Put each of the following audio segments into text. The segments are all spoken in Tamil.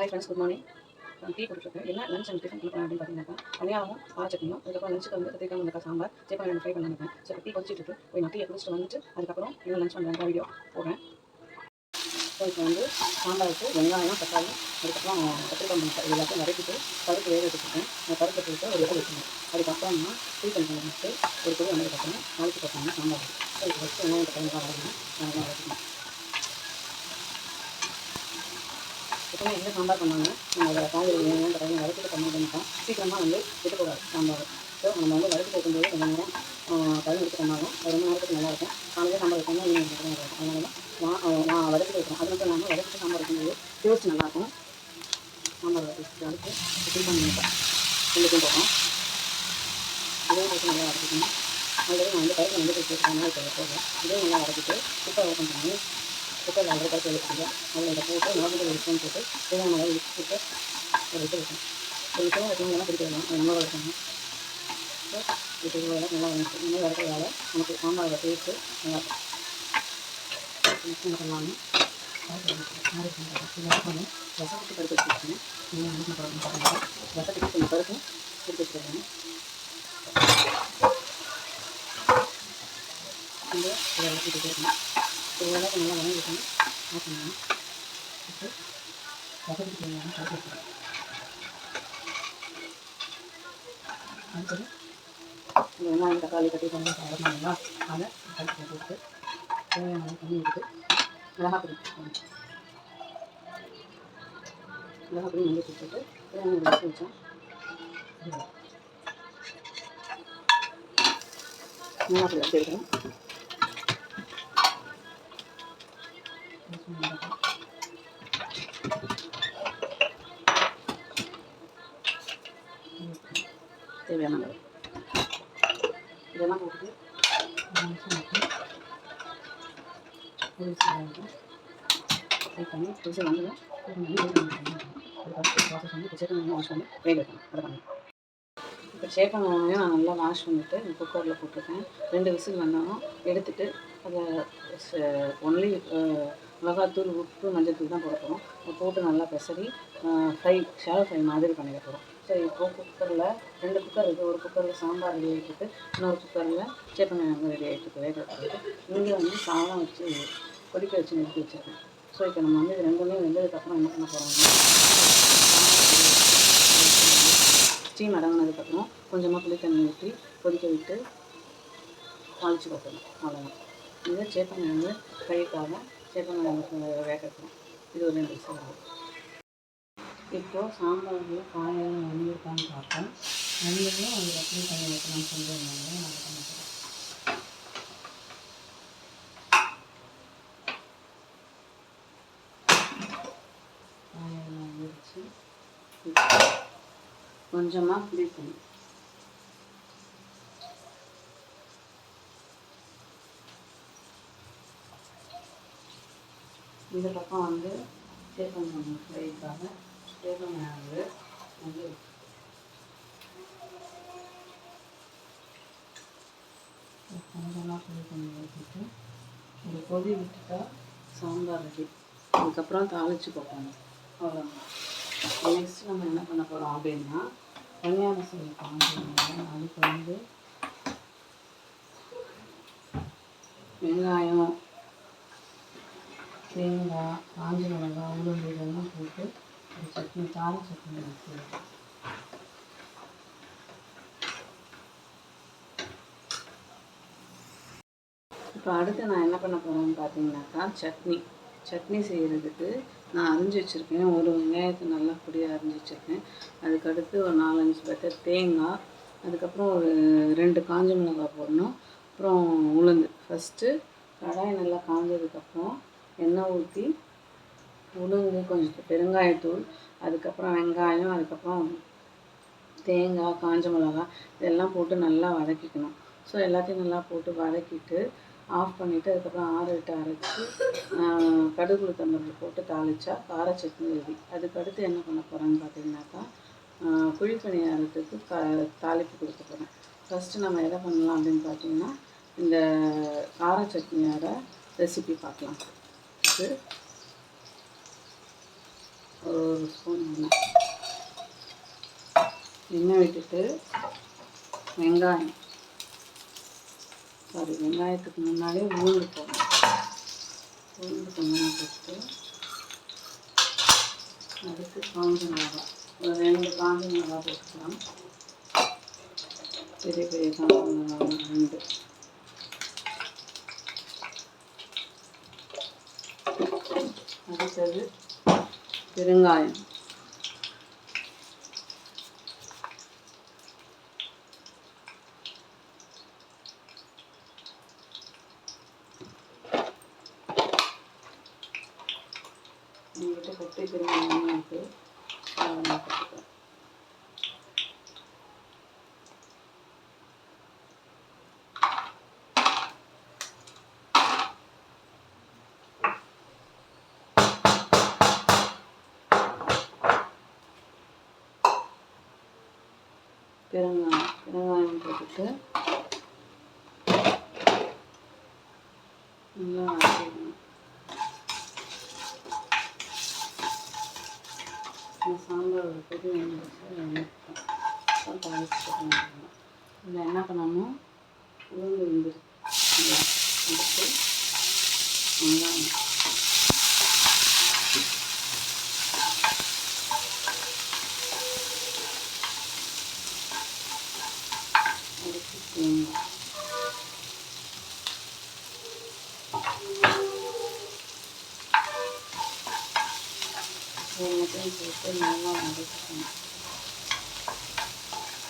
Hi friends, good morning. Tea குடிச்சிருக்கேன். என்ன லஞ்ச் அண்ட் டிஃபன் பண்ணலாம் அப்படின்னு பார்த்தீங்கன்னாக்கா கல்யாணமும் சட்னியும், அதுக்கப்புறம் லஞ்சுக்கு வந்து கத்திரிக்காய் முருங்கக்காய் சாம்பார் சேப்பங்கிழங்கு ஃப்ரை பண்ணலான்னு. ஸோ டீ குடிச்சிட்டு இருக்கு. போய் நான் டீயை குடிச்சிட்டு வந்துட்டு அதுக்கப்புறம் என்ன லஞ்ச் பண்ணுறேன் வீடியோ போடுறேன். ஸோ இப்போ வந்து சாம்பாருக்கு வெங்காயம், தக்காளி, அதுக்கப்புறம் கத்திரிக்காய் முருங்கக்காய் இது எல்லாத்தையும் வதக்கிட்டு பருப்பு வேக வச்சுருக்கேன். அந்த பருப்பை போட்டு ஒரு இது வச்சுக்கணும். அதுக்கப்புறம் நான் டீ பண்ணி வச்சுட்டு ஒரு கொடி வந்ததுக்கப்புறம் நாளைக்கு போட்டாங்க சாம்பார். ஸோ இப்போ ஃபஸ்ட்டு வெங்காயம் தக்காளி வரணும். நல்லா வதக்கணும். எப்பவுமே எந்த சாம்பார் பண்ணாங்க நம்ம காய்கறி வெங்காயம் தக்காளி வதக்கிட்டு பண்ணாங்கன்னா சீக்கிரமாக வந்து விட்டுக்கூடாது சாம்பார். ஸோ நம்ம வந்து வதக்கி வைக்கும்போது கொஞ்சம் நேரம் டைம் எடுத்து பண்ணாலும் ரொம்ப நேரத்துக்கு நல்லாயிருக்கும். காலையில் சாம்பார் வைக்கணும், ஈவினிங் வைக்கணும், நல்லாயிருக்கும். அதனால நான் வதக்கி வைக்கிறேன். அது மட்டும் இல்லாமல் வதக்கிட்டு சாம்பார் வைக்கும்போது டேஸ்ட் நல்லாயிருக்கும். சாம்பார் வதக்கிட்டு அடுத்து டிஃபன் பண்ணிட்டேன். ரெண்டுக்கும் போட்டோம். இதே போட்டு நல்லா வதக்கிக்கணும். ஆல்ரெடி நான் வந்து பருப்பு வந்து வச்சுருக்கேன். இப்போ போடுறேன். இதே நல்லா வதக்கிட்டு குக்கர் ஓப்பன் பண்ணி குக்கரில் ஆல்ரெடி பருப்பு வச்சுருக்கேன். அதில் இதை போட்டு மிளகு விட்டு போட்டு தேவையான அளவு விட்டு ஒரு விட்டு வைக்கணும். ஒரு விட்டு வைக்கணும்னா பிடிக்கலாம். அது நல்லா வைக்கணும். ஸோ இப்போ இவ்வளோ நல்லா வந்துச்சு. இந்த மாதிரி வதக்கிறதால நமக்கு சாம்பாரோட டேஸ்ட்டு நல்லாயிருக்கும். என்ன பண்ணலாம்னு ரசத்துக்கு பருப்பு வச்சுருக்கேன். நீங்கள் என்ன பண்ணுறோம் ரசத்துக்கு கொஞ்சம் பருப்பும் எடுத்து வச்சுருக்கேன். இந்த இதை வளர்த்துட்டு இருக்கணும். ஓரளவுக்கு நல்லா வதங்கிக்கணும். ஆஃப் பண்ணணும். இப்போ ரசத்துக்கு தேவையான பருப்பு வச்சுருக்கேன். அடுத்தது இந்த வெங்காயம் தக்காளி கட்டி பண்ணி வளர்ந்தாங்களா அதை பருப்பு போட்டு தேவையான அளவு தண்ணி ஊற்றிட்டு மிளகாப்பொடி மல்லி போட்டு தேவையான வச்சு வச்சோம். மிளகாப்பொடி வச்சு எடுக்கணும். தேவையான அளவு இதெல்லாம் போட்டுட்டு ஃப்ரை பண்ணி விசில் வந்துடும். ப்ராசஸ் வந்து சேப்பங்கிழங்கு வாஷ் பண்ணி வேக வைக்கணும். அதை பண்ணணும். இப்போ சேப்பங்கிழங்கையும் நான் நல்லா வாஷ் பண்ணிவிட்டு குக்கரில் போட்டிருக்கேன். 2 விசில் வந்தாலும் எடுத்துகிட்டு அதை ஒன்லி மிளகாத்தூள், உப்பு, மஞ்சள் தான் போட போகிறோம். அதை போட்டு நல்லா பெசரி ஃப்ரை ஷாலோ ஃப்ரை மாதிரி பண்ணிக்க போகிறோம். சரி, இப்போது குக்கரில் 2 குக்கர் இருக்குது. ஒரு குக்கரில் சாம்பார் ரெடி ஆகிட்டு இன்னொரு குக்கரில் சேப்பங்கிழங்கு ரெடி ஆகிட்டு வேக வச்சுட்டு இங்கே வந்து சாதம் வச்சு கொதிக்க வச்சு நிறுத்தி வச்சுருக்கேன். ஸோ இப்போ நம்ம வந்து இது ரெண்டுமே வெந்ததுக்கப்புறம் என்ன பண்ண போகிறோம்னா ஸ்டீம் அடங்கினதுக்கப்புறம் கொஞ்சமாக புளி தண்ணி ஊற்றி கொதிக்க விட்டு தாளித்து கொட்டணும். அவ்வளோதான். இது சேப்பங்கிழங்கு ஃப்ரைக்காக சேப்பங்கிழங்கு வேக வைக்கணும். இது ஒரு 2 விசில் ஆகும். இப்போது சாம்பாரில் காயெல்லாம் வந்திருக்கான்னு பார்ப்போம். வந்ததும் அதில் புளி தண்ணி வைக்கலாம்னு சொல்லியிருந்தாங்க. அதை பண்ண போகிறோம். காயெல்லாம் வந்துருச்சு. கொஞ்சமாக புளி தண்ணி இந்த பக்கம் வந்து சேப்பங்கிழங்கு ஃப்ரைக்காக சேப்பங்கிழங்கு வந்து கொஞ்சமாக புளி தண்ணி ஊற்றிட்டு ஒரு கொதி விட்டுட்டா சாம்பார் ரெடி. அதுக்கப்புறம் தாளித்து போட்டாங்க. அவ்வளோதான். நெக்ஸ்ட் நம்ம என்ன பண்ண போகிறோம் அப்படின்னா கல்யாண சமையல் காஞ்சிருந்தாங்க. அதுக்கு வந்து வெங்காயம், தேங்காய், காஞ்ச மிளகாய், உளுந்து இதெல்லாம் போட்டு ஒரு சட்னி, கார சட்னி வச்சுருக்கோம். இப்போ அடுத்து நான் என்ன பண்ண போகிறேன்னு பார்த்தீங்கன்னாக்கா சட்னி செய்கிறதுக்கு நான் அரிஞ்சு வச்சுருக்கேன். ஒரு வெங்காயத்தை நல்லா பொடியாக அரிஞ்சு வச்சுருக்கேன். அதுக்கடுத்து ஒரு 4-5 பட்டை தேங்காய், அதுக்கப்புறம் ஒரு 2 காஞ்ச மிளகாய் போடணும். அப்புறம் உளுந்து. ஃபஸ்ட்டு கடாய் நல்லா காஞ்சதுக்கப்புறம் எண்ணெய் ஊற்றி உளுந்து, கொஞ்சம் பெருங்காயத்தூள், அதுக்கப்புறம் வெங்காயம், அதுக்கப்புறம் தேங்காய், காஞ்ச மிளகாய் இதெல்லாம் போட்டு நல்லா வதக்கிக்கணும். ஸோ எல்லாத்தையும் நல்லா போட்டு வதக்கிட்டு ஆஃப் பண்ணிவிட்டு அதுக்கப்புறம் ஆறிட்டு அரைச்சி கடுகு உளுத்தம்பருப்பு போட்டு தாளித்தா கார சட்னி ரெடி. அதுக்கடுத்து என்ன பண்ண போகிறேன்னு பார்த்தீங்கன்னாக்கா குழிப்பணியாரத்துக்கு தாளிப்பு கொடுக்க போகிறேன். ஃபஸ்ட்டு நம்ம எதை பண்ணலாம் அப்படின்னு பார்த்தீங்கன்னா இந்த கார சட்னியோட ரெசிபி பார்க்கலாம். இது ஒரு ஸ்பூன் எண்ணெய் விட்டுட்டு வெங்காயத்துக்கு முன்னாடி உளுந்து போடணும். உளுந்து கொஞ்சம் போட்டு அதுக்கு காஞ்ச மிளகா ஒரு 2 காஞ்ச மிளகா போட்டுக்கலாம். பெரிய பெரிய காஞ்ச மிளகா 2. அடுத்தது பெருங்காயம். எங்கிட்ட கட்டி பெருங்காயம் இருக்குது. பெருங்காயம் போட்டுட்டு நல்லா வதக்கிடணும். சாம்பார் ஒரு பெரிய தாளிச்சுக்கணும். இதில் என்ன பண்ணணும், உளுந்து எடுத்து வெங்காயம் அதுக்கு தேங்காய் எல்லாத்தையும் போட்டு நல்லா வதக்கணும்.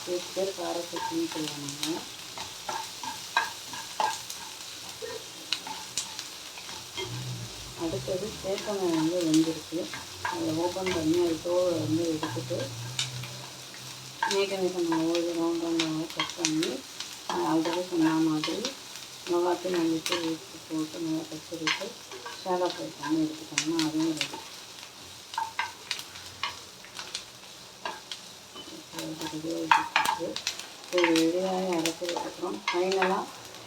பேர் கார சட்னி சொல்லுவாங்க. அடுத்தது சேப்பங்காய் வெந்திருக்கு. அதை ஓப்பன் பண்ணி அது தோலை எடுத்துட்டு மேக்க மாவு ரவுண்டாக கட் பண்ணி ஆல்ரெடி சொன்ன மாதிரி மிளகாத்தூள் மல்லித்தூள் உப்பு போட்டு நல்லா கச்சரிட்டு ஷேலோ ஃப்ரை பண்ணி எடுத்துட்டோம்னா அதுவும் ரெடி. ரெடியாகி அரைச்சதுக்கப்புறம் ஃபைனலாக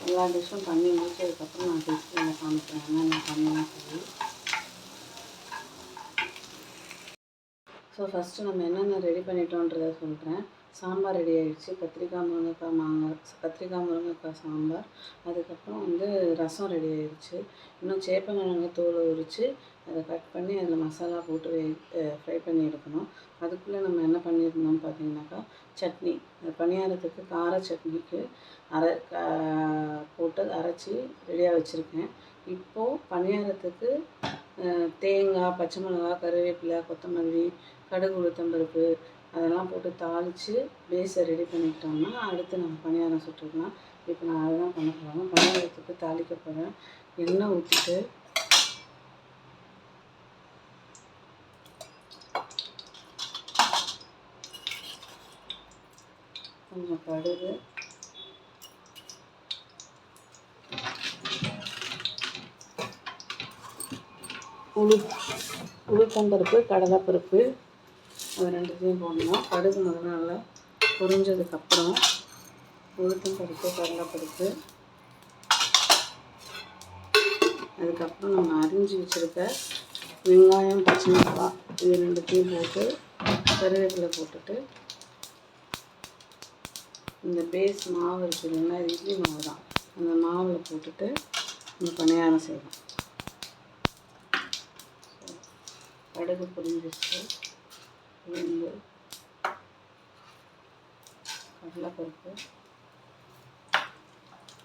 எல்லா டிஷ்ஷும் பண்ணி முடிச்சதுக்கப்புறம் நான் டிஷ்ஷில் காமிக்கிறேன் என்னென்ன பண்ணணும்னு சொல்லி. ஸோ ஃபஸ்ட்டு நம்ம என்னென்ன ரெடி பண்ணிட்டோன்றதை சொல்கிறேன். சாம்பார் ரெடி ஆகிடுச்சு. கத்திரிக்காய் முருங்கைக்காய் சாம்பார். அதுக்கப்புறம் ரசம் ரெடி ஆகிடுச்சு. இன்னும் சேப்பங்கிழங்கு தோலை உரித்து அதை கட் பண்ணி அதில் மசாலா போட்டு ஃப்ரை பண்ணி எடுக்கணும். அதுக்குள்ளே நம்ம என்ன பண்ணியிருந்தோம்னு பார்த்தீங்கன்னாக்கா சட்னி, பணியாரத்துக்கு கார சட்னிக்கு போட்டு அரைச்சி ரெடியாக வச்சுருக்கேன். இப்போது பணியாரத்துக்கு தேங்காய், பச்சை மிளகா, கருவேப்பிலை, கொத்தமல்லி, கடுகு, உளுத்தம்பருப்பு அதெல்லாம் போட்டு தாளித்து பேஸை ரெடி பண்ணிக்கிட்டோம்னா அடுத்து நம்ம பணியாரம் சுட்டுக்கலாம். இப்போ நான் அதை தான் பண்ண போகிறேன். பணியாரத்துக்கு தாளிக்க போகிறேன். எண்ணெய் ஊற்றிட்டு கொஞ்சம் கடுகு, உளுத்தம்பருப்பு, கடலைப்பருப்பு அது 2த்தையும் போடணும். கடுகு முதல்ல நல்லா பொரிஞ்சதுக்கப்புறம் உளுத்தம்பருப்பு, கடலைப்பருப்பு, அதுக்கப்புறம் நம்ம அரிஞ்சு வச்சுருக்க வெங்காயம், பச்சை மிளகாய் இது 2த்தையும் போட்டு கருவேப்பிலை போட்டுட்டு இந்த பேஸ் மாவு இருக்குது இல்லைங்களா, இது இட்லி மாவு தான், அந்த மாவில் போட்டுட்டு நம்ம பணியாரம் செய்யலாம். கடுகு பொரிஞ்சிச்சு, உளுந்து, கடலைப்பருப்பு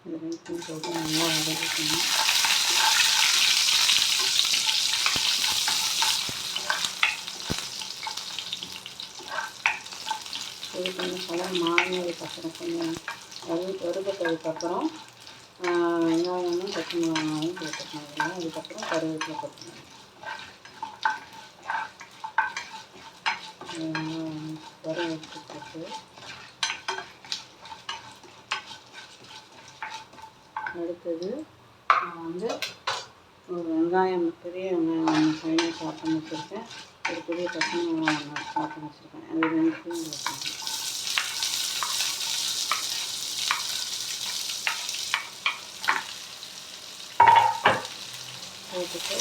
இது 2த்தையும் போட்டு நல்லா வதக்கிக்கணும். இது கொஞ்சம் கலர் மாறினதுக்கப்புறம் கொஞ்சம் வறுபட்டதுக்கப்புறம் வெங்காயமும் பச்சை மிளகாயும் போட்டுக்கணும். அதுக்கப்புறம் கருவேப்பிலை போட்டுக்கணும். வறுவட்டு போட்டு அடுத்தது நான் ஒரு வெங்காயம், பெரிய வெங்காயம் ஃபைனாக சாப் பண்ணி வச்சுருக்கேன். ஒரு பெரிய பச்சை மிளகாய் சாப் பண்ணி வச்சுருக்கேன். அது 2த்தையும் போட்டுட்டு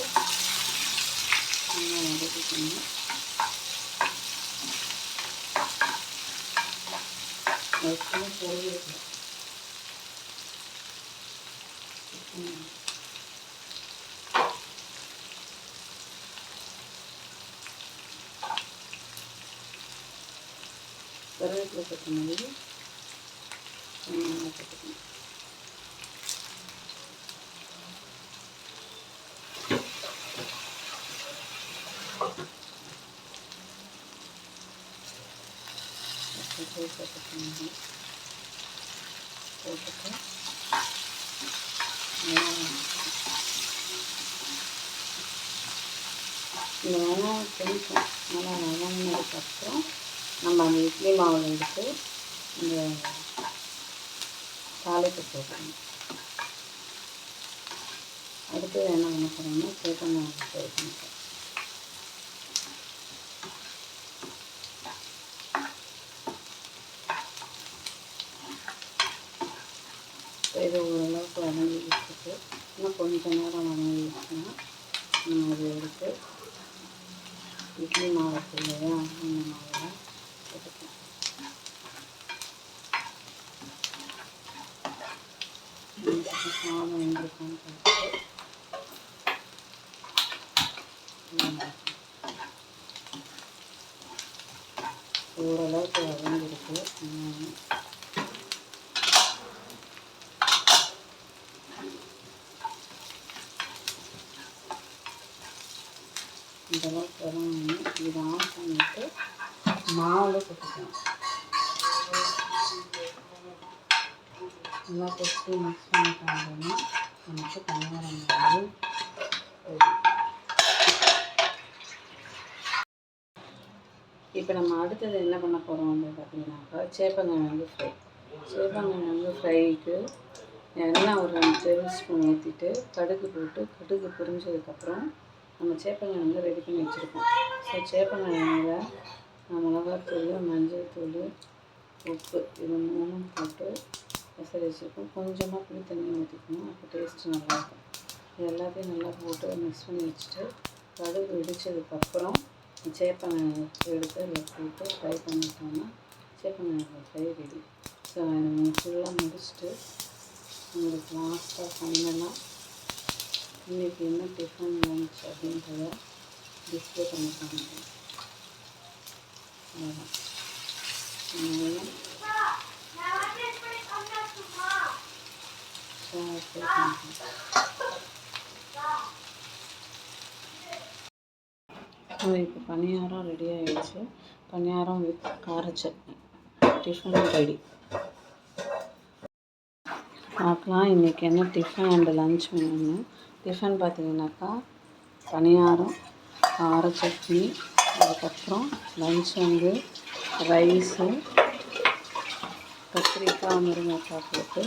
நல்லா வதக்கிக்கணும். அதுக்குன்னு கருவேப்பிலை. கருவேப்பிலை கொத்தமல்லி போட்டுக்கணும். கொத்தமல்லி போட்டுட்டு இந்த வெங்காயம் கொஞ்சம் நல்லா வதங்கினதுக்கப்புறம் நம்ம அந்த இட்லி மாவில் எடுத்து இந்த தாளிப்பு போட்டுக்கணும். அடுத்து என்ன பண்ண போகிறோம்னா சேப்பங்காய் சேர்க்கணும். இது ஓரளவுக்கு வதங்கி வச்சுட்டு இன்னும் கொஞ்சம் நேரம் வதங்கி வச்சுன்னா நம்ம அதை எடுத்து இட்லி மாவு இல்லையா அந்த மாவில் போட்டுக்கலாம். சாதம் வெந்திருக்கான்னு பார்த்து ஓரளவுக்கு வதங்கிருக்கு. இந்த அளவுக்கு வதங்கி இதை ஆஃப் பண்ணிவிட்டு மாவில் போட்டுக்கலாம். நல்லா கொட்டி மிக்ஸ் பண்ணிட்டாங்கன்னா நமக்கு பணியாரம் மாதிரி இப்போ நம்ம அடுத்தது என்ன பண்ண போகிறோம் அப்படின்னு பார்த்தீங்கன்னாக்கா சேப்பங்கிழங்கு ஃப்ரை. சேப்பங்கிழங்கு ஃப்ரைக்கு எண்ணெய் ஒரு 2 டேபிள் ஸ்பூன் ஊற்றிட்டு கடுகு போட்டு கடுகு பொரிஞ்சதுக்கப்புறம் நம்ம சேப்பங்கிழங்கு ரெடி பண்ணி வச்சுருக்கோம். ஸோ சேப்பங்கிழங்குல மிளகாத்தூள், மஞ்சள் தூள், உப்பு இது 3 போட்டு பெசரி வச்சுருக்கோம். கொஞ்சமாக புளி தண்ணி ஊற்றிக்கணும், அப்போ டேஸ்ட்டு நல்லாயிருக்கும். இது எல்லாத்தையும் நல்லா போட்டு மிக்ஸ் பண்ணி வச்சுட்டு கடுகு வெடித்ததுக்கப்புறம் சேப்பங்கிழங்கு எடுத்து அதில் போட்டு ஃப்ரை பண்ணிட்டோம்னா சேப்பங்கிழங்கு ஃப்ரை ரெடி. ஸோ நீங்கள் ஃபுல்லாக முடிச்சுட்டு உங்களுக்கு லாஸ்ட்டாக ஃபைனலாக இன்றைக்கி என்ன டிஃபன் லஞ்ச் அப்படின்றத டிஸ்பிளே பண்ணிட்டாங்க. அவ்வளோதான். இப்போ பணியாரம் ரெடி ஆகிடுச்சு. பணியாரம் வித் கார சட்னி டிஃபன் ரெடி. பார்க்கலாம் இன்றைக்கி என்ன டிஃபன் அண்ட் லன்ச் வேணும்னு. டிஃபன் பார்த்தீங்கன்னாக்கா பணியாரம், கார சட்னி, அதுக்கப்புறம் லன்ச் ரைஸு, கத்திரிக்காய் முருங்கைக்காய் போட்டு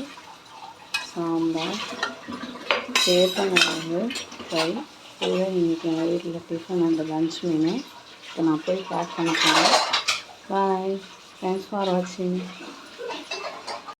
சாம்பார், சேப்பங்கிழங்கு ஃப்ரை. இதுதான் இன்றைக்கி எங்கள் வீட்டில் டிஃபன் அண்ட் லன்ச் மெனு. இப்போ நான் போய் பேக் பண்ண போகிறேன். பாய், தேங்க்ஸ் ஃபார் வாட்சிங்.